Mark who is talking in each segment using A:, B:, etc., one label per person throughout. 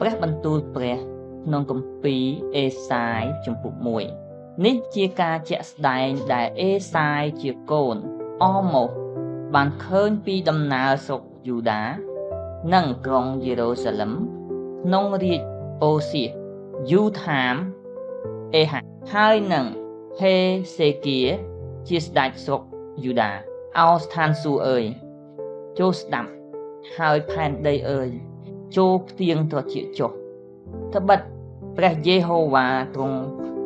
A: ព្រះបន្ទូលព្រះក្នុងគម្ពីរអេសាយជំពូក1នេះជាការជាក់ស្ដែងដែលអេសាយជាកូនអម៉ូសបានឃើញពីដំណើរស្រុកយូដានិងក្រុងយេរូសាឡឹមក្នុងរាជអូសៀសយូថាមអេហាហើយនឹងហេសេគៀជាស្ដេចស្រុកយូដាអោស្ថានសួគ៌អើយចូលស្ដាប់ហើយផែនដីអើយចូលផ្ទៀងត្រចៀកចុះត្បិតព្រះយេហូវ៉ាទ្រង់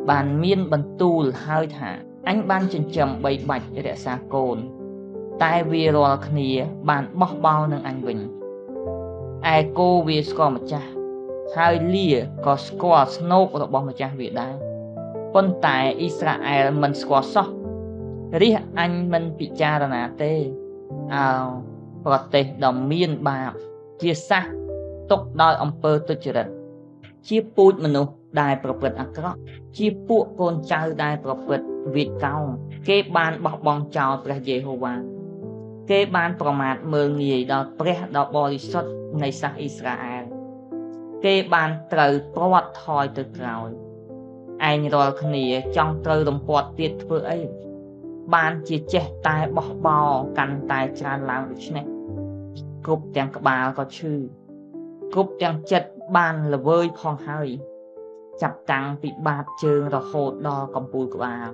A: បានមានបន្ទូលហើយថាអញបានចិញ្ចឹមបីបាច់រក្សាកូនតែវារាល់គ្នាបានបោះបោលនឹងអញវិញឯគោវាស្គាល់ម្ចាស់ហើយលាក៏ស្គាល់ស្នូករបស់ម្ចាស់វាដែរប៉ុន្តែអ៊ីស្រាអែលមិនស្គាល់សោះរាជអញមិនពិចារណាទេអើប្រទេសដ៏មានបាបជាសះទុកដោយអំពើទុច្ចរិតជាពូជមនុស្សដែលប្រព្រឹត្តអាក្រក់ជាពួកកូនចៅដែលប្រព្រឹត្តវាចកោងគេបានបោះបង់ចោលព្រះយេហូវ៉ាគេបានប្រមាថមើលងាយដល់ព្រះដ៏បរិសុទ្ធនៃសាសអ៊ីស្រាអែលគេបានត្រូវព្រាត់ថយទៅក្រោយឯងរាល់គ្នាចង់ត្រូវរំពាត់ទៀតធ្វើអីបានជាចេះតែបោះបោកាន់តែច្រើនឡើងដូច្នេះគ្រប់ទាំងក្បាលក៏ឈឺគ្រប់ទាំងចិត្តបានល្វើយផងហើយចាប់តាំងពីបាតជើងរហូតដល់កំពូលក្បាល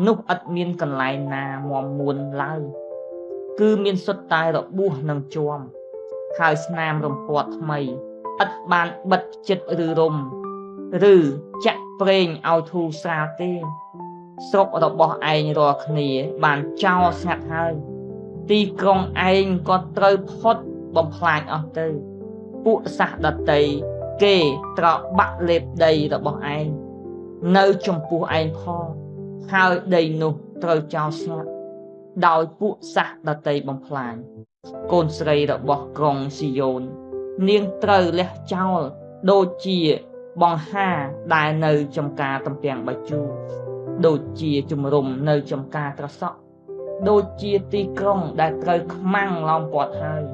A: នោះឥតមានកន្លែងណាមាំមួនឡើយគឺមានសុទ្ធតែរបួសនិងជួមហើយស្នាមរំពាត់ថ្មីឥតបានបិទចិត្តឬរំឬចាក់ប្រេងឲ្យធូរស្រាលទេស្រុករបស់ឯងរាល់គ្នាបានចោលស្ងាត់ហើយទីក្រុងឯងក៏ត្រូវផុតបំផ្លាញអស់ទៅពួកសាសដតីគេត្របាក់លេបដីរបស់ឯងនៅចំពោះឯងផងហើយដីនោះត្រូវចោលស្ងាត់ដោយពួកសាសដតីបំផ្លាញកូនស្រីរបស់ក្រុងស៊ីយ៉ូននាងត្រូវលះចោលដូចជាបង្ហាដែលនៅចំការទំពាំងបាយជូរដូចជាជំរុំនៅចំការត្រសក់ដូចជាទីក្រុងដែលត្រូវខ្មាំងឡោមព័ទ្ធហើយ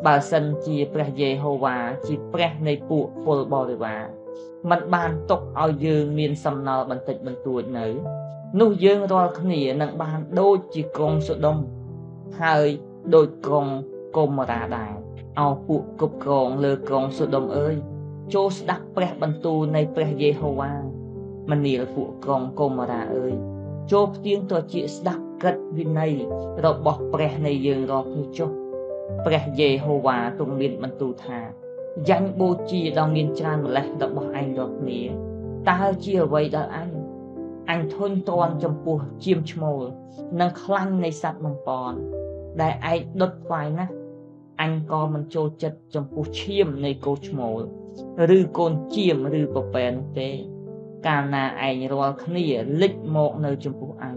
A: បើសិនជាព្រះយេហូវ៉ាជាព្រះនៃពួកពលបរិវារមិនបានទុកឲ្យយើងមានសំណល់បន្តិចបន្តួចនៅនោះយើងរាល់គ្នានឹងបានដូចជាក្រុងសូដុំហើយដូចក្រុងកុម៉ូរ៉ាដែរអោពួកគ្រប់គ្រងលើក្រុងសូដុំអើយចូលស្ដាប់ព្រះបន្ទូលនៃព្រះយេហូវ៉ាមនាលពួកក្រុងកុម៉ូរ៉ាអើយចូលផ្ទៀងត្រចៀកស្ដាប់កិត្តវិន័យរបស់ព្រះនៃយើងរាល់គ្នាចុះព្រះយេហូវ៉ាទ្រង់មានបន្ទូលថាយ៉ាញ់បូជាដ៏មានច្រើនម្លេះរបស់ឯងរាល់គ្នាតើជាអ្វីដល់អញធុញទ្រាន់ចំពោះជាមឈ្មោលនិងខ្លាញ់នៃសត្វបំពន់ដែលឯងដុតថ្វាយណាស់អញក៏មិនចូលចិត្តចំពោះឈាមនៃកូនឈ្មោលឬកូនជៀមឬពពែនោះទេកាលណាឯងរាល់គ្នាលិចមកនៅចំពោះអញ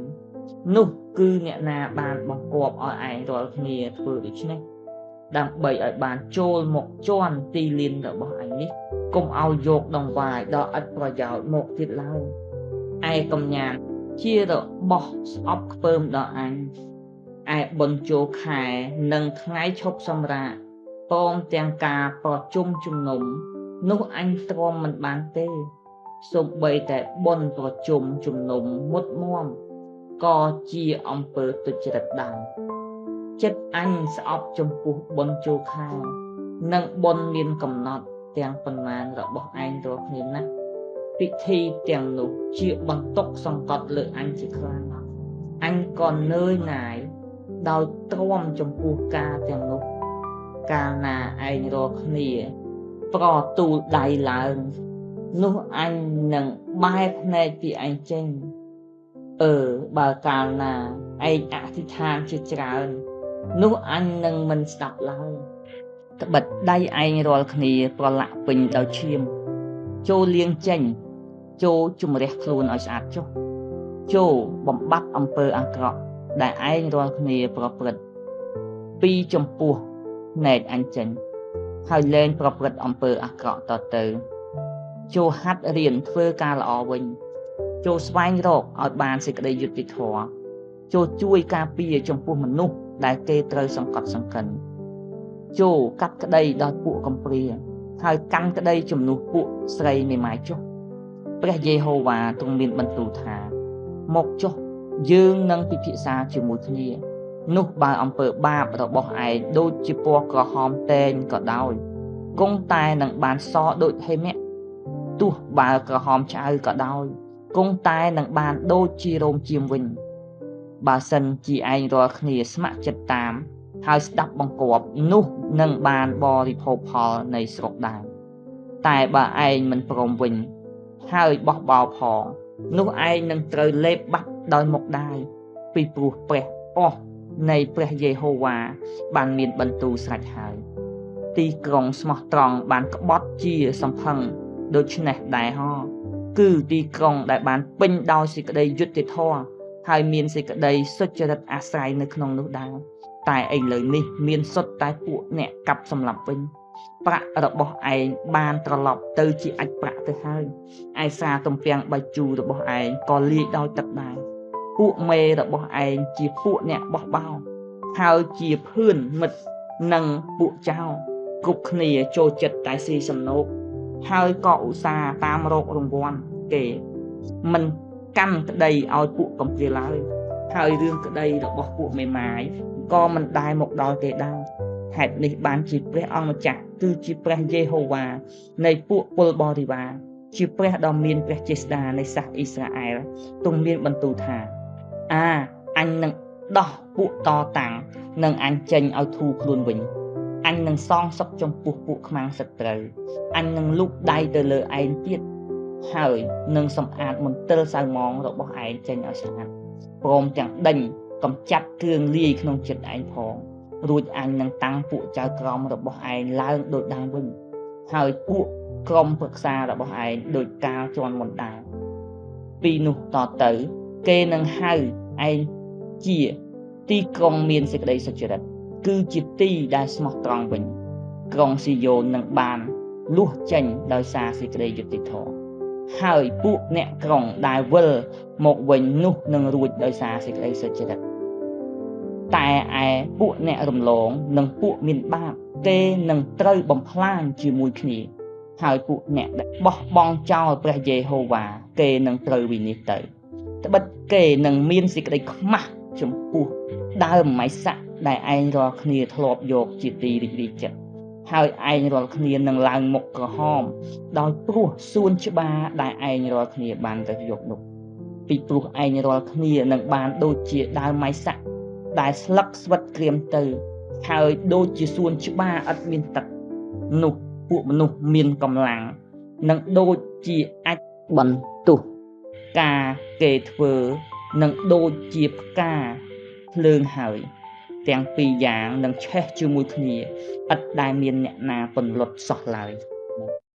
A: នោះគឺអ្នកណាបានបង្គាប់ឲ្យឯងរាល់គ្នាធ្វើដូច្នេះដើម្បីឲ្យបានចូលមកជន់ទីលានរបស់អញនេះកុំឲ្យយកដង្វាយដ៏ឥតប្រយោជន៍មកទៀតឡើយឯកំញានជារបស់ស្អប់ខ្ពើមដល់អញឯបុណ្យចូលខែនិងថ្ងៃឈប់សម្រាកព្រមទាំងការប្រជុំជំនុំនោះអញទ្រាំមិនបានទេសូម្បីតែបុណ្យប្រជុំជំនុំមុតមមក៏ជាអំពើទុច្ចរិតដែរចិត្តអញស្អប់ចំពោះបុណ្យចូលខែនិងបុណ្យមានកំណត់ទាំងប៉ុន្មានរបស់ឯងរាល់គ្នាណាស់ពិធីទាំងនោះជាបន្ទុកសង្កត់លើអញជាខ្លាំងអញក៏នឿយណាយដោយទ្រាំចំពោះការទាំងនោះកាលណាឯងរាល់គ្នាប្រទូលដៃឡើងនោះអញនឹងបែរភ្នែកពីឯងចេញបើកាលណាឯងអធិដ្ឋានជាច្រើននោះអញនឹងមិនស្ដាប់ឡើយត្បិតដៃឯងរាល់គ្នាប្រឡាក់ពេញដោយឈាមចូលលាងចេញចូលជំរះខ្លួនឲ្យស្អាតចុះចូលបំបត្តិអំពើអាក្រក់ដែលឯងរាល់គ្នាប្រព្រឹត្តពីចំពោះភ្នែកអញចេញហើយលែងប្រព្រឹត្តអំពើអាក្រក់តទៅចូលហាត់រៀនធ្វើការល្អវិញចូលស្វែងរកឲ្យបានសេចក្តីយុត្តិធម៌ចូលជួយការពារចំពោះមនុស្សដែលគេត្រូវសង្កត់សង្កិនចូលកាត់ក្តីដល់ពួកកំព្រា ហើយកាន់ក្តីជំនួសពួកស្រីមេម៉ាយចុះព្រះយេហូវ៉ាទ្រង់មានបន្ទូលថាមកចុះយើងនឹងពិភាក្សាជាមួយគ្នានោះបើអំពើបាបរបស់ឯងដូចជាពណ៌ក្រហមតែងក៏ដោយគង់តែនឹងបានសដូចហេមៈទោះបើក្រហមឆ្អៅក៏ដោយគង់តែនឹងបានដូចជារោមជៀមវិញបើសិនជាឯងរាល់គ្នាស្ម័គ្រចិត្តតាមហើយស្ដាប់បង្គាប់នោះនឹងបានបរិភោគផលនៃស្រុកដែរតែបើឯងមិនព្រមវិញហើយបោះបោផងនោះឯងនឹងត្រូវលេបបាត់ដោយមុខដែរពីព្រោះព្រះអស់នៃព្រះយេហូវ៉ាបានមានបន្ទូលស្រេចហើយទីក្រុងស្មោះត្រង់បានក្បត់ជាសំផឹងដូច្នេះដែរហ៎គឺទីក្រុងដែលបានពេញដោយសេចក្តីយុត្តិធម៌ហើយមានសេចក្តីសុចរិតអាស្រ័យនៅក្នុងនោះដែរតែឥឡូវនេះមានសុទ្ធតែពួកអ្នកកាប់សម្លាប់វិញប្រាក់របស់ឯងបានត្រឡប់ទៅជាអាចប្រាក់ទៅហើយឯសារទំពាំងបាយជូររបស់ឯងក៏លាយដោយទឹកដែរពួកមេរបស់ឯងជាពួកអ្នកបោះបោហើយជាភឿនមិត្តនិងពួកចៅគ្រប់គ្នាចូលចិត្តតែស៊ីសំណូកហើយក៏ឧស្សាហ៍តាមរករង្វាន់គេមិនកាន់ក្តីឲ្យពួកកំព្រាឡើយហើយរឿងក្តីរបស់ពួកមេម៉ាយក៏មិនដែលមកដល់គេដែរហេតុនេះបានជាព្រះអង្គម្ចាស់គឺជាព្រះយេហូវ៉ានៃពួកពលបរិវារជាព្រះដ៏មានព្រះចេស្តានៃសាសអ៊ីស្រាអែលទ្រង់មានបន្ទូលថាអញនឹងដោះពួកតតាំងនិងអញចេញឲ្យធូរខ្លួនវិញអញនឹងសងសឹកចំពោះពួកខ្មាំងសត្រូវអញនឹងលូកដៃទៅលើឯងទៀតហើយនឹងសម្អាតមន្ទិលសៅម៉ងរបស់ឯងចេញឲ្យស្អាតព្រមទាំងដេញកំចាត់គ្រឿងលាយក្នុងចិត្តឯងផងរួចអញនឹងតាំងពួកចៅក្រមរបស់ឯងឡើងដូចដើមវិញហើយពួកក្រុមប្រឹក្សារបស់ឯងដូចកាលជន់មុនដែរពីនោះតទៅគេនឹងហៅឯងជាទីក្រុងមានសេចក្តីសុចរិតគឺជាទីដែលស្មោះត្រង់វិញក្រុងស៊ីយ៉ូននឹងបានលុះចេញដោយសារសេចក្តីយុត្តិធម៌ហើយពួកអ្នកក្រុងដែលវិលមកវិញនោះនឹងរួចដោយសារសេចក្តីសុចរិតតែឯពួកអ្នករំលងនិងពួកមានបាបគេនឹងត្រូវបំផ្លាញជាមួយគ្នាហើយពួកអ្នកដែលបោះបង់ចោលព្រះយេហូវ៉ាគេនឹងត្រូវវិនិច្ឆ័យទៅត្បិតគេនឹងមានសេចក្តីខ្មាស់ចំពោះដើមម៉ៃសាក់ដែលឯងរាល់គ្នាធ្លាប់យកជាទីរីករាយចិត្តហើយឯងរាល់គ្នានឹងឡើងមុខក្រហមដោយព្រោះសួនច្បារដែលឯងរាល់គ្នាបានទៅយកនោះពីព្រោះឯងរាល់គ្នានឹងបានដូចជាដើមម៉ៃសាក់ដែលស្លឹកស្វិតក្រៀមទៅហើយដូចជាសួនច្បារឥតមានទឹកនោះពួកមនុស្សមានកម្លាំងនឹងដូចជាអាចបន្ទុះការគេធ្វើនឹងដូចជាផ្កាភ្លើងហើយទាំងពីរយ៉ាងនឹងឆេះជាមួយគ្នាឥតដែលមានអ្នកណាពន្លត់សោះឡើយ